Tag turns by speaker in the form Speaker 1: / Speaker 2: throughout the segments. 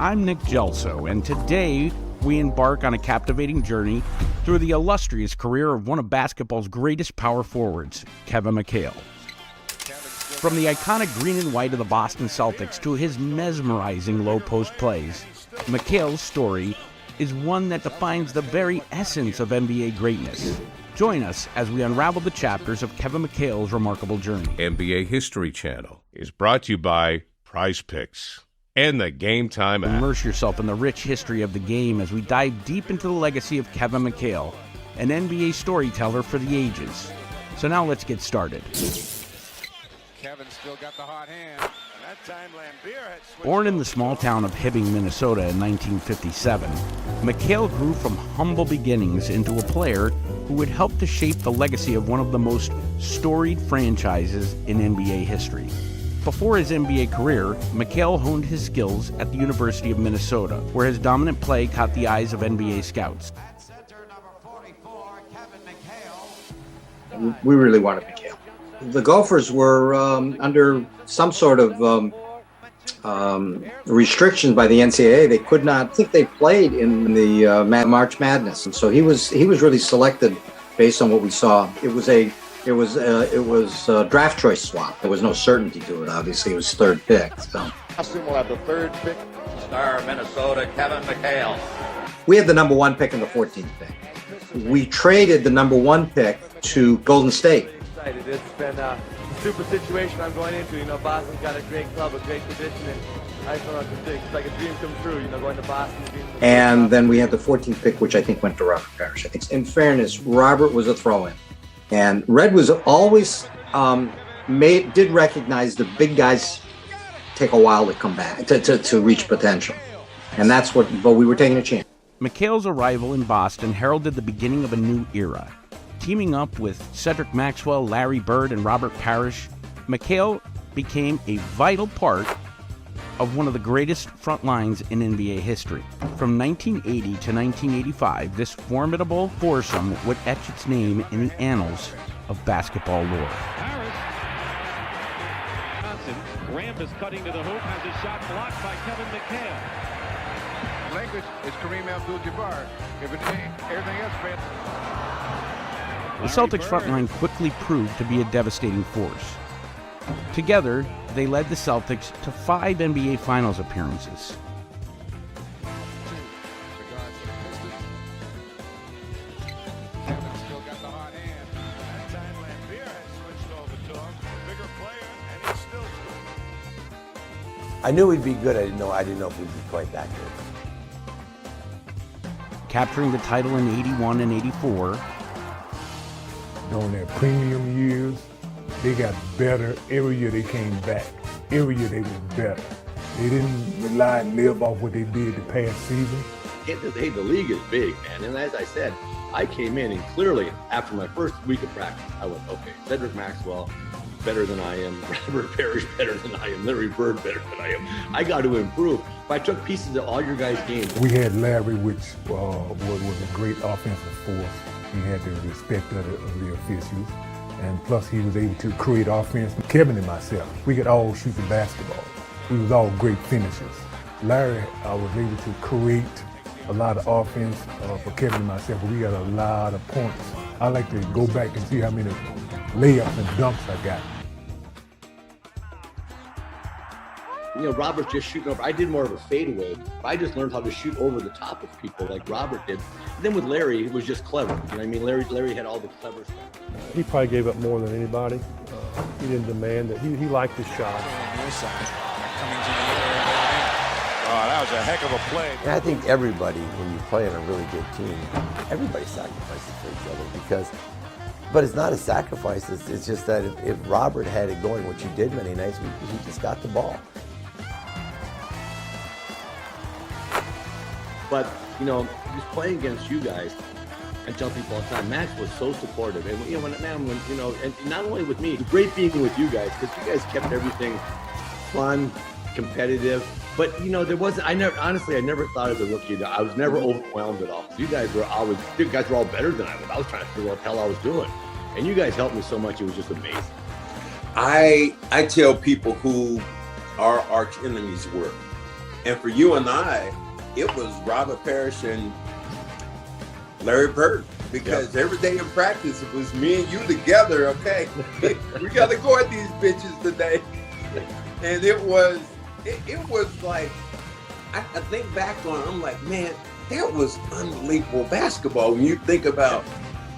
Speaker 1: I'm Nick Gelso, and today we embark on a captivating journey through the illustrious career of one of basketball's greatest power forwards, Kevin McHale. From the iconic green and white of the Boston Celtics to his mesmerizing low-post plays, McHale's story is one that defines the very essence of NBA greatness. Join us as we unravel the chapters of Kevin McHale's remarkable journey.
Speaker 2: NBA History Channel is brought to you by Prize Picks and the Game Time app.
Speaker 1: Immerse yourself in the rich history of the game as we dive deep into the legacy of Kevin McHale, an NBA storyteller for the ages. So now let's get started.
Speaker 3: Kevin still got the hot hand. That time Lambeer had switched.
Speaker 1: Born in the small town of Hibbing, Minnesota in 1957, McHale grew from humble beginnings into a player who would help to shape the legacy of one of the most storied franchises in NBA history. Before his NBA career, McHale honed his skills at the University of Minnesota, where his dominant play caught the eyes of NBA scouts.
Speaker 4: We really wanted McHale. The Gophers were under some sort of restrictions by the NCAA. They could not. I think they played in the March Madness, and so he was really selected based on what we saw. It was a draft choice swap. There was no certainty to it. Obviously, it was third pick. So
Speaker 3: Boston will have the third pick.
Speaker 5: Star Minnesota, Kevin McHale.
Speaker 4: we had the number one pick and the 14th pick. We traded the number one pick to Golden State.
Speaker 6: It's been a super situation I'm going into. You know, Boston's got a great club, a great tradition, and I just don't know what to think. It's like a dream come true, you know, going to Boston.
Speaker 4: And then we had the 14th pick, which I think went to Robert Parish. I think, in fairness, Robert was a throw-in. And Red was always did recognize the big guys take a while to come back, to reach potential. And that's but we were taking a chance.
Speaker 1: McHale's arrival in Boston heralded the beginning of a new era. Teaming up with Cedric Maxwell, Larry Bird, and Robert Parish, McHale became a vital part of one of the greatest front lines in NBA history. From 1980 to 1985, this formidable foursome would etch its name in the annals of basketball lore.
Speaker 7: Parish. Graham is cutting to the hoop, has his shot blocked by Kevin McHale.
Speaker 3: Lakers is Kareem Abdul-Jabbar. If it ain't, everything else, man.
Speaker 1: The Celtics front line quickly proved to be a devastating force. Together, they led the Celtics to 5 NBA Finals appearances.
Speaker 3: Kevin still got the hot hand. That time Lambeer had switched over to him. Bigger player, and he's still good.
Speaker 8: I knew we'd be good. I didn't know if we'd be quite that good.
Speaker 1: Capturing the title in 81 and 84,
Speaker 9: during their premium years, they got better every year they came back. Every year they was better. They didn't rely and live off what they did the past season.
Speaker 10: Hey, the league is big, man. And as I said, I came in and clearly after my first week of practice, I went, okay, Cedric Maxwell better than I am, Robert Parish better than I am, Larry Bird better than I am. I got to improve. But I took pieces of all your guys' games.
Speaker 9: We had Larry, which was a great offensive force. He had the respect of the officials, and plus he was able to create offense. Kevin and myself, we could all shoot the basketball. We was all great finishers. Larry was able to create a lot of offense for Kevin and myself, but we got a lot of points. I like to go back and see how many layups and dunks I got.
Speaker 10: You know, Robert's just shooting over. I did more of a fadeaway. I just learned how to shoot over the top of people like Robert did. And then with Larry, it was just clever. You know what I mean? Larry had all the clever stuff.
Speaker 11: He probably gave up more than anybody. He didn't demand that. He liked his shot.
Speaker 3: Oh, that was a heck of a play.
Speaker 8: And I think everybody, when you play on a really good team, everybody sacrifices for each other but it's not a sacrifice. It's just that if Robert had it going, what you did many nights, he just got the ball.
Speaker 10: But, you know, just playing against you guys, I tell people all the time, Max was so supportive. And, you know, when you know, and not only with me, it's great being with you guys because you guys kept everything fun, competitive. But, you know, I never thought as a rookie that I was never overwhelmed at all. You guys were all better than I was. I was trying to figure out what the hell I was doing. And you guys helped me so much, it was just amazing.
Speaker 12: I tell people who our arch enemies were, And for you and I, it was Robert Parish and Larry Bird, because every day in practice it was me and you together. Okay, we got to go at these bitches today, and it was like I think back on it, I'm like, man, that was unbelievable basketball when you think about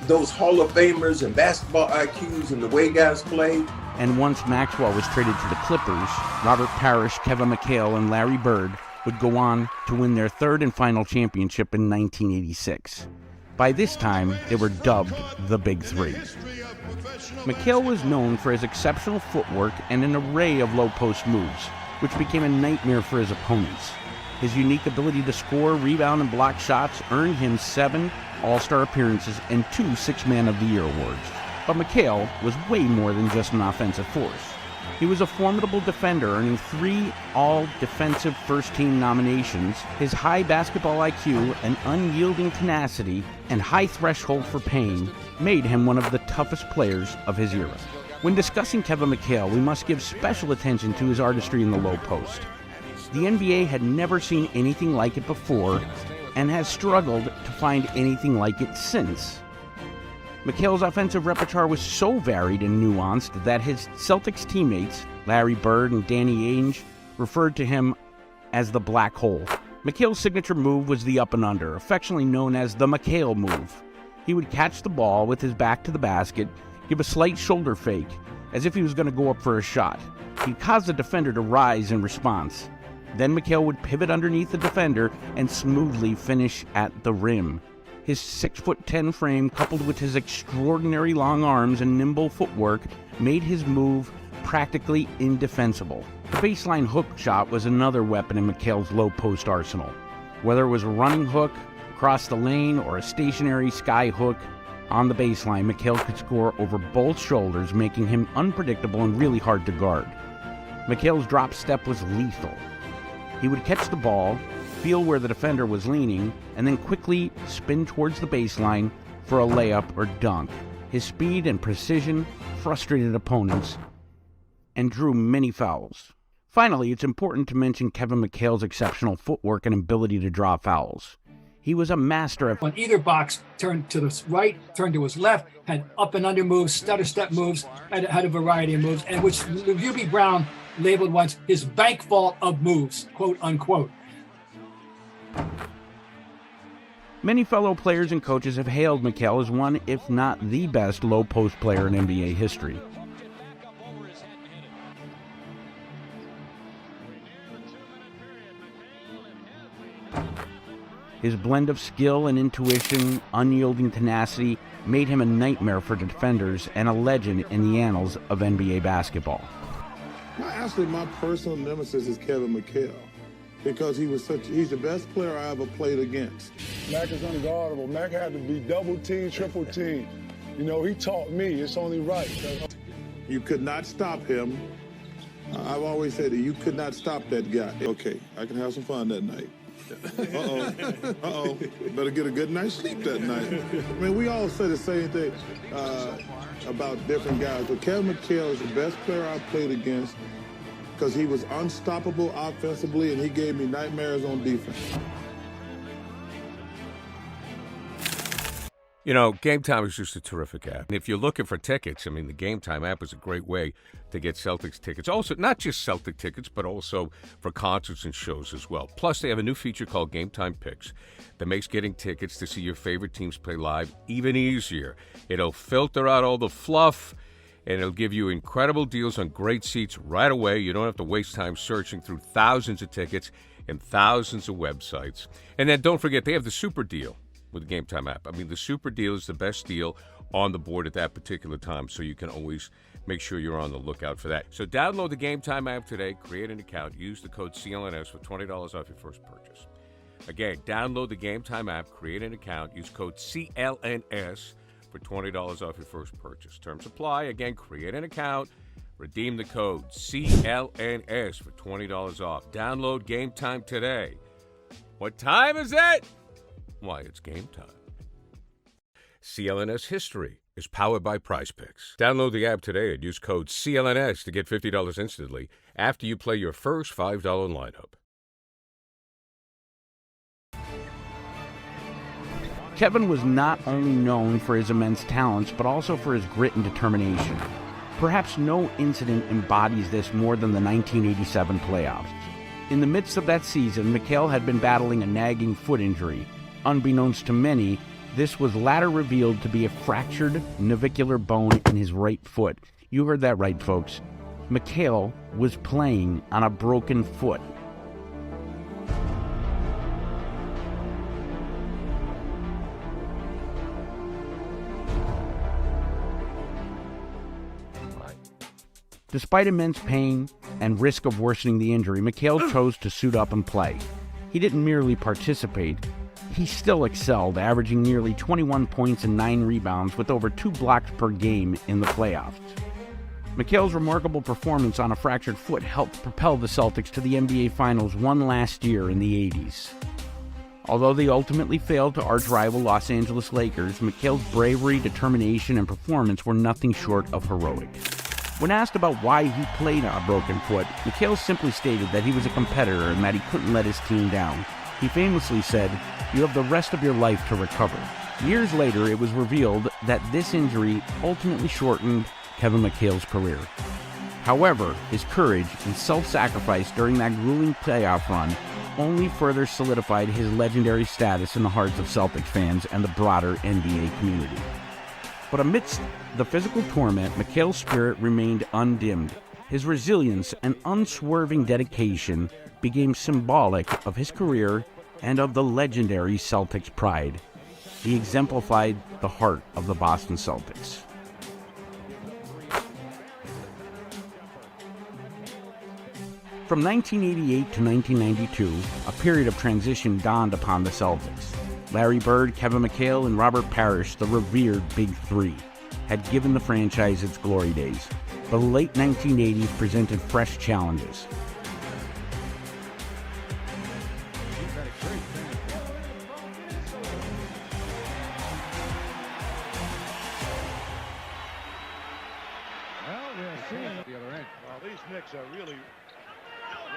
Speaker 12: those Hall of Famers and basketball IQs and the way guys played.
Speaker 1: And once Maxwell was traded to the Clippers, Robert Parish, Kevin McHale, and Larry Bird would go on to win their third and final championship in 1986. By this time, they were dubbed the Big Three. McHale was known for his exceptional footwork and an array of low-post moves, which became a nightmare for his opponents. His unique ability to score, rebound, and block shots earned him 7 All-Star appearances and 2 Six-Man of the Year awards. But McHale was way more than just an offensive force. He was a formidable defender, earning 3 All-Defensive First-Team nominations. His high basketball IQ and unyielding tenacity and high threshold for pain made him one of the toughest players of his era. When discussing Kevin McHale, we must give special attention to his artistry in the low post. The NBA had never seen anything like it before and has struggled to find anything like it since. McHale's offensive repertoire was so varied and nuanced that his Celtics teammates, Larry Bird and Danny Ainge, referred to him as the Black Hole. McHale's signature move was the up and under, affectionately known as the McHale move. He would catch the ball with his back to the basket, give a slight shoulder fake, as if he was going to go up for a shot. He'd cause the defender to rise in response. Then McHale would pivot underneath the defender and smoothly finish at the rim. His 6'10" frame, coupled with his extraordinary long arms and nimble footwork, made his move practically indefensible. The baseline hook shot was another weapon in McHale's low-post arsenal. Whether it was a running hook across the lane or a stationary sky hook on the baseline, McHale could score over both shoulders, making him unpredictable and really hard to guard. McHale's drop step was lethal. He would catch the ball, feel where the defender was leaning, and then quickly spin towards the baseline for a layup or dunk. His speed and precision frustrated opponents and drew many fouls. Finally, it's important to mention Kevin McHale's exceptional footwork and ability to draw fouls. He was a master of...
Speaker 13: When either box turned to the right, turned to his left, had up and under moves, stutter step moves, had a variety of moves, and which Hubie Brown labeled once his bank vault of moves, quote unquote.
Speaker 1: Many fellow players and coaches have hailed McHale as one, if not the best, low-post player in NBA history. His blend of skill and intuition, unyielding tenacity, made him a nightmare for defenders and a legend in the annals of NBA basketball.
Speaker 14: Actually, my personal nemesis is Kevin McHale, because he's the best player I ever played against.
Speaker 15: Mac is unguardable. Mac had to be double team, triple team. You know, he taught me it's only right.
Speaker 14: You could not stop him. I've always said that you could not stop that guy. Okay, I can have some fun that night. Uh-oh. Better get a good night's sleep that night. I mean, we all say the same thing about different guys, but Kevin McHale is the best player I played against because he was unstoppable offensively and he gave me nightmares on defense.
Speaker 2: You know, Game Time is just a terrific app. And if you're looking for tickets, I mean, the Game Time app is a great way to get Celtics tickets. Also, not just Celtic tickets, but also for concerts and shows as well. Plus, they have a new feature called Game Time Picks that makes getting tickets to see your favorite teams play live even easier. It'll filter out all the fluff, and it'll give you incredible deals on great seats right away. You don't have to waste time searching through thousands of tickets and thousands of websites. And then don't forget, they have the super deal with the Game Time app. I mean, the super deal is the best deal on the board at that particular time, so you can always make sure you're on the lookout for that. So download the Game Time app today, create an account, use the code CLNS for $20 off your first purchase. Again, download the Game Time app, create an account, use code CLNS for $20 off your first purchase. Terms apply. Again, create an account, redeem the code CLNS for $20 off. Download Game Time today. What time is it? Why, it's game time. CLNS History is powered by Prize Picks. Download the app today and use code CLNS to get $50 instantly after you play your first $5 lineup.
Speaker 1: Kevin was not only known for his immense talents, but also for his grit and determination. Perhaps no incident embodies this more than the 1987 playoffs. In the midst of that season, McHale had been battling a nagging foot injury. Unbeknownst to many, this was later revealed to be a fractured navicular bone in his right foot. You heard that right, folks. McHale was playing on a broken foot. Despite immense pain and risk of worsening the injury, McHale chose to suit up and play. He didn't merely participate, he still excelled, averaging nearly 21 points and 9 rebounds with over 2 blocks per game in the playoffs. McHale's remarkable performance on a fractured foot helped propel the Celtics to the NBA Finals one last year in the 80s. Although they ultimately failed to arch-rival Los Angeles Lakers, McHale's bravery, determination, and performance were nothing short of heroic. When asked about why he played on a broken foot, McHale simply stated that he was a competitor and that he couldn't let his team down. He famously said, "You have the rest of your life to recover." Years later, it was revealed that this injury ultimately shortened Kevin McHale's career. However, his courage and self-sacrifice during that grueling playoff run only further solidified his legendary status in the hearts of Celtics fans and the broader NBA community. But amidst the physical torment, McHale's spirit remained undimmed. His resilience and unswerving dedication became symbolic of his career and of the legendary Celtics pride. He exemplified the heart of the Boston Celtics. From 1988 to 1992, a period of transition dawned upon the Celtics. Larry Bird, Kevin McHale, and Robert Parish, the revered Big Three, had given the franchise its glory days. But the late 1980s presented fresh challenges.
Speaker 3: Well, we're seeing the other end. Well, these Knicks are really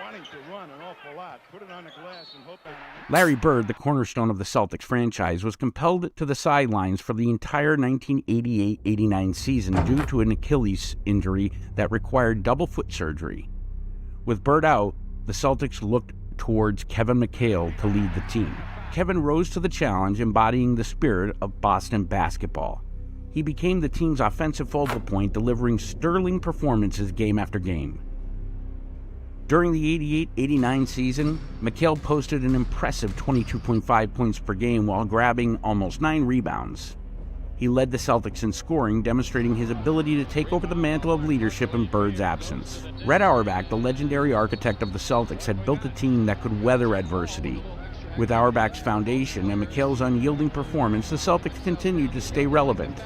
Speaker 3: wanting to run an awful lot. Put it on the glass and hope.
Speaker 1: Larry Bird, the cornerstone of the Celtics franchise, was compelled to the sidelines for the entire 1988-89 season due to an Achilles injury that required double foot surgery. With Bird out, the Celtics looked towards Kevin McHale to lead the team. Kevin rose to the challenge, embodying the spirit of Boston basketball. He became the team's offensive focal point, delivering sterling performances game after game. During the 88-89 season, McHale posted an impressive 22.5 points per game while grabbing almost 9 rebounds. He led the Celtics in scoring, demonstrating his ability to take over the mantle of leadership in Bird's absence. Red Auerbach, the legendary architect of the Celtics, had built a team that could weather adversity. With Auerbach's foundation and McHale's unyielding performance, the Celtics continued to stay relevant.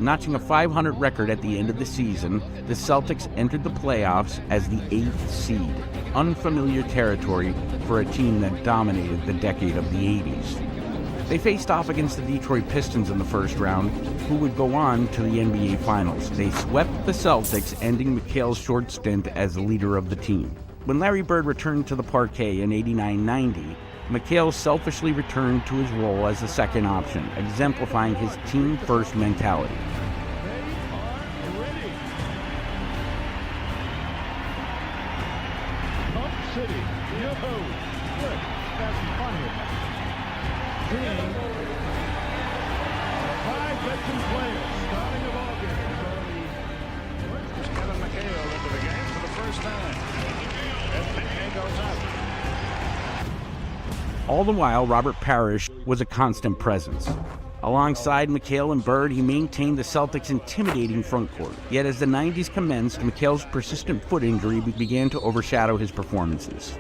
Speaker 1: Notching a .500 record at the end of the season, the Celtics entered the playoffs as the 8th seed, unfamiliar territory for a team that dominated the decade of the 80s. They faced off against the Detroit Pistons in the first round, who would go on to the NBA Finals. They swept the Celtics, ending McHale's short stint as the leader of the team. When Larry Bird returned to the parquet in 89-90, McHale selfishly returned to his role as the second option, exemplifying his team-first mentality.
Speaker 3: Kevin McHale into the game for the first time. As McHale goes out.
Speaker 1: All the while, Robert Parish was a constant presence. Alongside McHale and Bird, he maintained the Celtics' intimidating frontcourt. Yet as the 90s commenced, McHale's persistent foot injury began to overshadow his performances.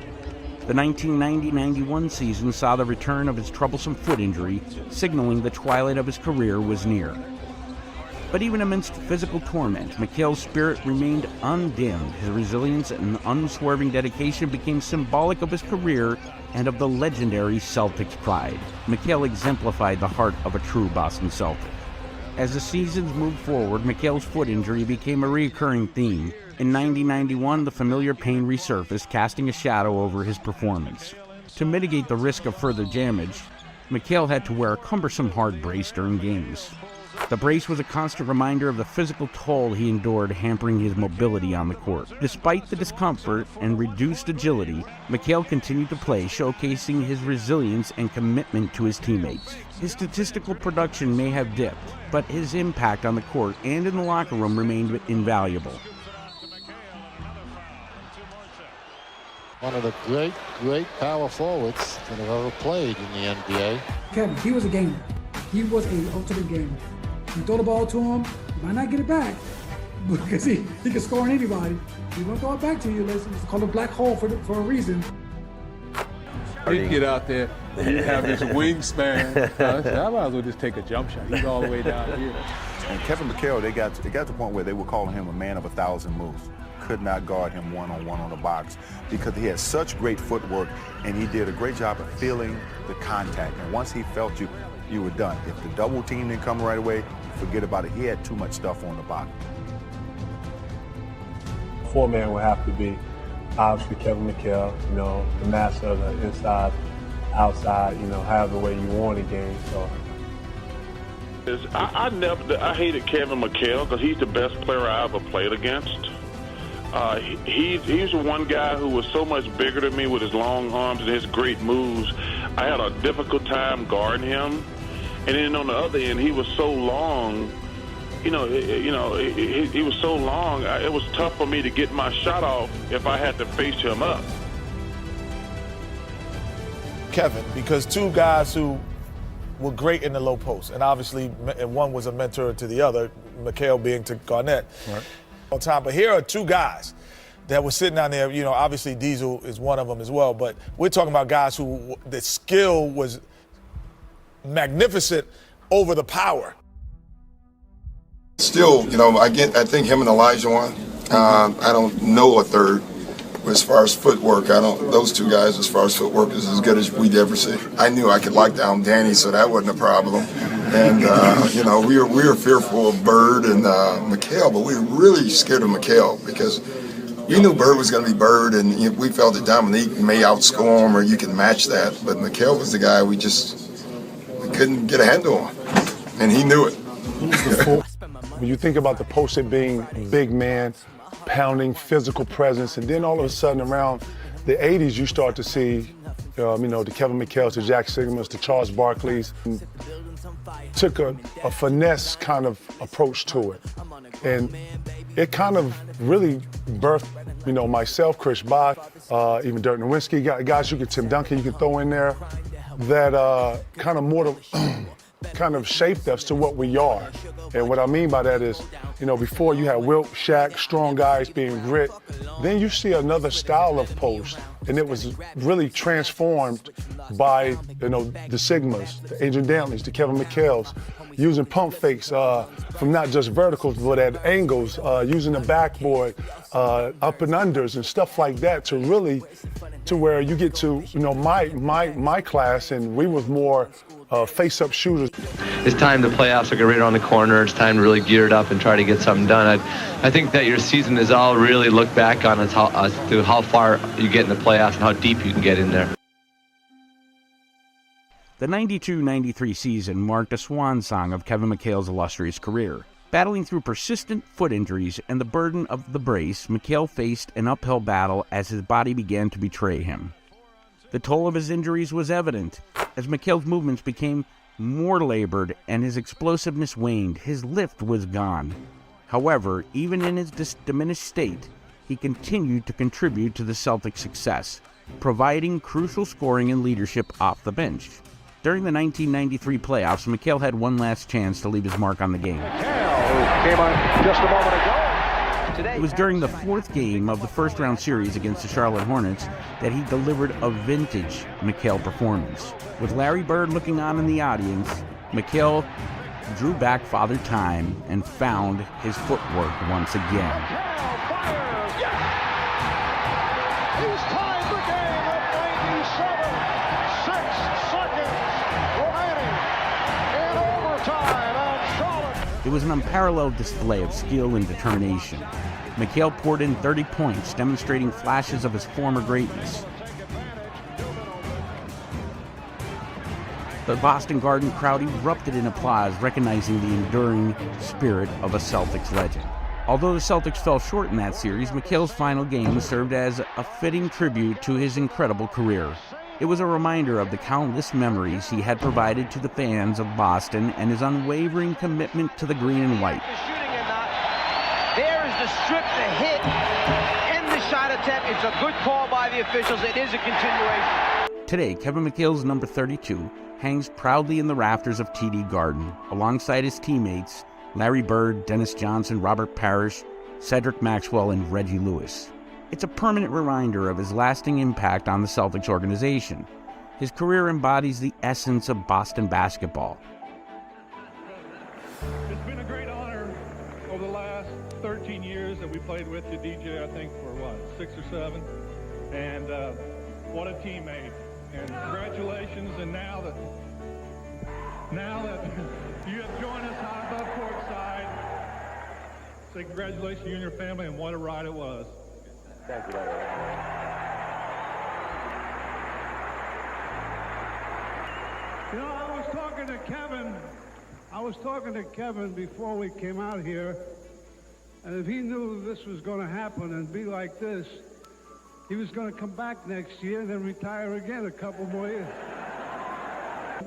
Speaker 1: The 1990-91 season saw the return of his troublesome foot injury, signaling the twilight of his career was near. But even amidst physical torment, McHale's spirit remained undimmed. His resilience and unswerving dedication became symbolic of his career and of the legendary Celtics pride. McHale exemplified the heart of a true Boston Celtic. As the seasons moved forward, McHale's foot injury became a recurring theme. In 90-91, the familiar pain resurfaced, casting a shadow over his performance. To mitigate the risk of further damage, McHale had to wear a cumbersome hard brace during games. The brace was a constant reminder of the physical toll he endured, hampering his mobility on the court. Despite the discomfort and reduced agility, McHale continued to play, showcasing his resilience and commitment to his teammates. His statistical production may have dipped, but his impact on the court and in the locker room remained invaluable.
Speaker 16: One of the great power forwards that have ever played in the NBA.
Speaker 17: Kevin, he was a gamer. He was an ultimate gamer. You throw the ball to him, you might not get it back because he can score on anybody. He won't throw it back to you. It's called a black hole for a reason.
Speaker 18: He'd get out there, he'd have this wingspan. I might as well just take a jump shot. He's all the way down here.
Speaker 19: And Kevin McHale, they got to the point where they were calling him a man of 1,000 moves. Could not guard him one-on-one on the box because he had such great footwork and he did a great job of feeling the contact. And once he felt you, you were done. If the double team didn't come right away, forget about it. He had too much stuff on the box.
Speaker 11: Four-man would have to be obviously Kevin McHale, the master of the inside, outside, however way you want a game. So.
Speaker 20: I hated Kevin McHale because he's the best player I ever played against. He's the one guy who was so much bigger than me with his long arms and his great moves. I had a difficult time guarding him. And then on the other end, he was so long. He was so long. It was tough for me to get my shot off if I had to face him up.
Speaker 21: Kevin, because two guys who were great in the low post, and obviously one was a mentor to the other, McHale being to Garnett. Right. Time, but here are two guys that were sitting down there. Obviously Diesel is one of them as well, but we're talking about guys who the skill was magnificent over the power.
Speaker 22: Still, I think him and Elijah won. I don't know a third. As far as footwork, those two guys, as far as footwork, is as good as we'd ever see. I knew I could lock down Danny, so that wasn't a problem. And, we were fearful of Bird and McHale, but we were really scared of McHale because we knew Bird was going to be Bird, and we felt that Dominique may outscore him or you can match that. But McHale was the guy we couldn't get a handle on, and he knew it.
Speaker 15: When you think about the post being big man, pounding physical presence, and then all of a sudden around the 80s you start to see the Kevin McHales, the Jack Sigmas, the Charles Barkleys took a finesse kind of approach to it, and it kind of really birthed myself, Chris Bott, even Dirk Nowitzki, guys Tim Duncan you can throw in there that kind of shaped us to what we are. And what I mean by that is, before you had Wilt, Shaq, strong guys being grit, then you see another style of post, and it was really transformed by, the Sigmas, the Adrian Dantleys, the Kevin McHales, using pump fakes from not just verticals, but at angles, using the backboard, up and unders and stuff like that to where you get to, my class, and we was more face-up shooters.
Speaker 6: It's time the playoffs are right around the corner. It's time to really gear it up and try to get something done. I think that your season is all really looked back on as to how far you get in the playoffs and how deep you can get in there.
Speaker 1: The 92-93 season marked a swan song of Kevin McHale's illustrious career. Battling through persistent foot injuries and the burden of the brace, McHale faced an uphill battle as his body began to betray him. The toll of his injuries was evident as McHale's movements became more labored and his explosiveness waned. His lift was gone. However, even in his diminished state, he continued to contribute to the Celtics' success, providing crucial scoring and leadership off the bench. During the 1993 playoffs, McHale had one last chance to leave his mark on the game.
Speaker 3: McHale came on just a moment ago.
Speaker 1: It was during the fourth game of the first-round series against the Charlotte Hornets that he delivered a vintage McHale performance. With Larry Bird looking on in the audience, McHale drew back Father Time and found his footwork once again.
Speaker 3: He's tied the game at 97. 6 seconds remaining in overtime, and Charlotte.
Speaker 1: It was an unparalleled display of skill and determination. McHale poured in 30 points, demonstrating flashes of his former greatness. The Boston Garden crowd erupted in applause, recognizing the enduring spirit of a Celtics legend. Although the Celtics fell short in that series, McHale's final game served as a fitting tribute to his incredible career. It was a reminder of the countless memories he had provided to the fans of Boston and his unwavering commitment to the green and white.
Speaker 4: There is the strip, the hit, and the shot attempt. It's a good call by the officials. It is a continuation.
Speaker 1: Today, Kevin McHale's number 32 hangs proudly in the rafters of TD Garden, alongside his teammates Larry Bird, Dennis Johnson, Robert Parish, Cedric Maxwell, and Reggie Lewis. It's a permanent reminder of his lasting impact on the Celtics organization. His career embodies the essence of Boston basketball.
Speaker 7: It's been a great honor over the last 13 years that we played with you, DJ, I think, for what, 6 or 7? And what a teammate. And congratulations, and now that you have joined us out above courtside, say congratulations to you and your family, and what a ride it was.
Speaker 10: Thank you.
Speaker 5: You know, I was talking to Kevin before we came out here, and if he knew this was going to happen and be like this, he was going to come back next year and then retire again a couple more years.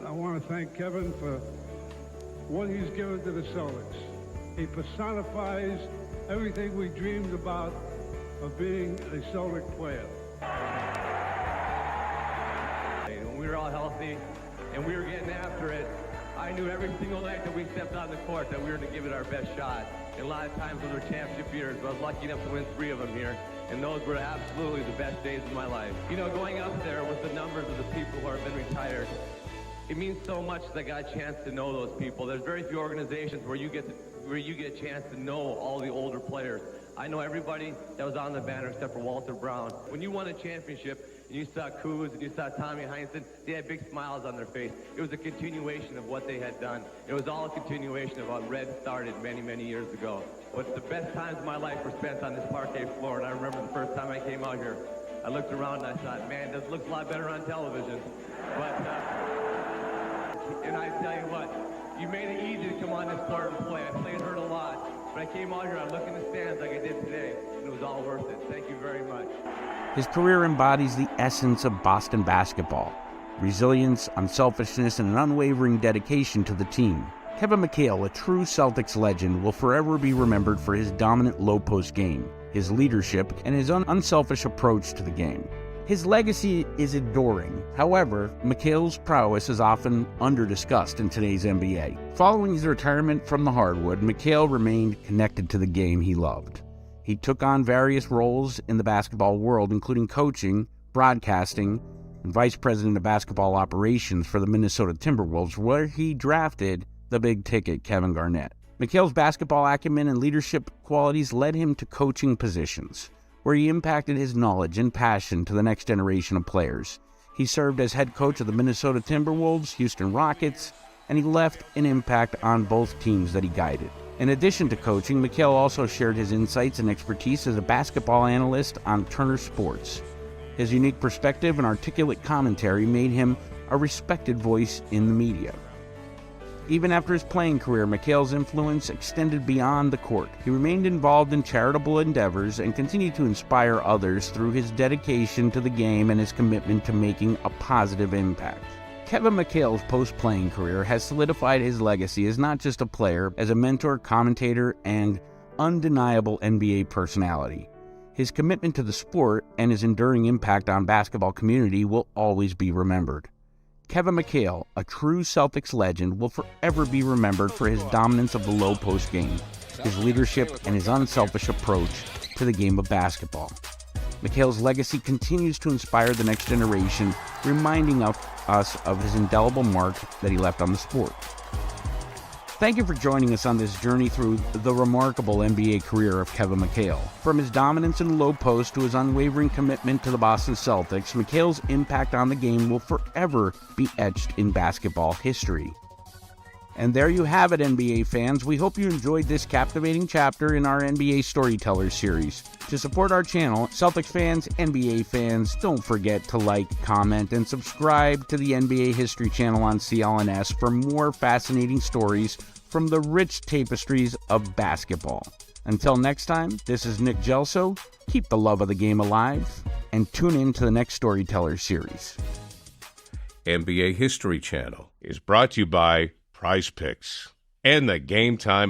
Speaker 5: I want to thank Kevin for what he's given to the Celtics. He personifies everything we dreamed about of being a Celtic player.
Speaker 6: When we were all healthy and we were getting after it, I knew every single night that we stepped on the court that we were going to give it our best shot. And a lot of times those were championship years, but I was lucky enough to win 3 of them here. And those were absolutely the best days of my life. You know, going up there with the numbers of the people who have been retired, it means so much that I got a chance to know those people. There's very few organizations where you get a chance to know all the older players. I know everybody that was on the banner except for Walter Brown. When you won a championship and you saw Kuz and you saw Tommy Heinsohn, they had big smiles on their face. It was a continuation of what they had done. It was all a continuation of what Red started many, many years ago. But the best times of my life were spent on this parquet floor, and I remember the first time I came out here, I looked around and I thought, man, this looks a lot better on television. But, and I tell you what, you made it easy to come on this court and play. I played hurt a lot, but I came out here, I looked in the stands like I did today, and it was all worth it. Thank you very much.
Speaker 1: His career embodies the essence of Boston basketball: resilience, unselfishness, and an unwavering dedication to the team. Kevin McHale, a true Celtics legend, will forever be remembered for his dominant low-post game, his leadership, and his unselfish approach to the game. His legacy is enduring. However, McHale's prowess is often under-discussed in today's NBA. Following his retirement from the hardwood, McHale remained connected to the game he loved. He took on various roles in the basketball world, including coaching, broadcasting, and vice president of basketball operations for the Minnesota Timberwolves, where he drafted the big-ticket Kevin Garnett. McHale's basketball acumen and leadership qualities led him to coaching positions, where he impacted his knowledge and passion to the next generation of players. He served as head coach of the Minnesota Timberwolves, Houston Rockets, and he left an impact on both teams that he guided. In addition to coaching, McHale also shared his insights and expertise as a basketball analyst on Turner Sports. His unique perspective and articulate commentary made him a respected voice in the media. Even after his playing career, McHale's influence extended beyond the court. He remained involved in charitable endeavors and continued to inspire others through his dedication to the game and his commitment to making a positive impact. Kevin McHale's post-playing career has solidified his legacy as not just a player, as a mentor, commentator, and undeniable NBA personality. His commitment to the sport and his enduring impact on the basketball community will always be remembered. Kevin McHale, a true Celtics legend, will forever be remembered for his dominance of the low-post game, his leadership, and his unselfish approach to the game of basketball. McHale's legacy continues to inspire the next generation, reminding us of his indelible mark that he left on the sport. Thank you for joining us on this journey through the remarkable NBA career of Kevin McHale. From his dominance in the low post to his unwavering commitment to the Boston Celtics, McHale's impact on the game will forever be etched in basketball history. And there you have it, NBA fans. We hope you enjoyed this captivating chapter in our NBA Storyteller series. To support our channel, Celtics fans, NBA fans, don't forget to like, comment, and subscribe to the NBA History channel on CLNS for more fascinating stories from the rich tapestries of basketball. Until next time, this is Nick Gelso. Keep the love of the game alive, and tune in to the next Storyteller series.
Speaker 2: NBA History Channel is brought to you by Prize Picks and the Game Time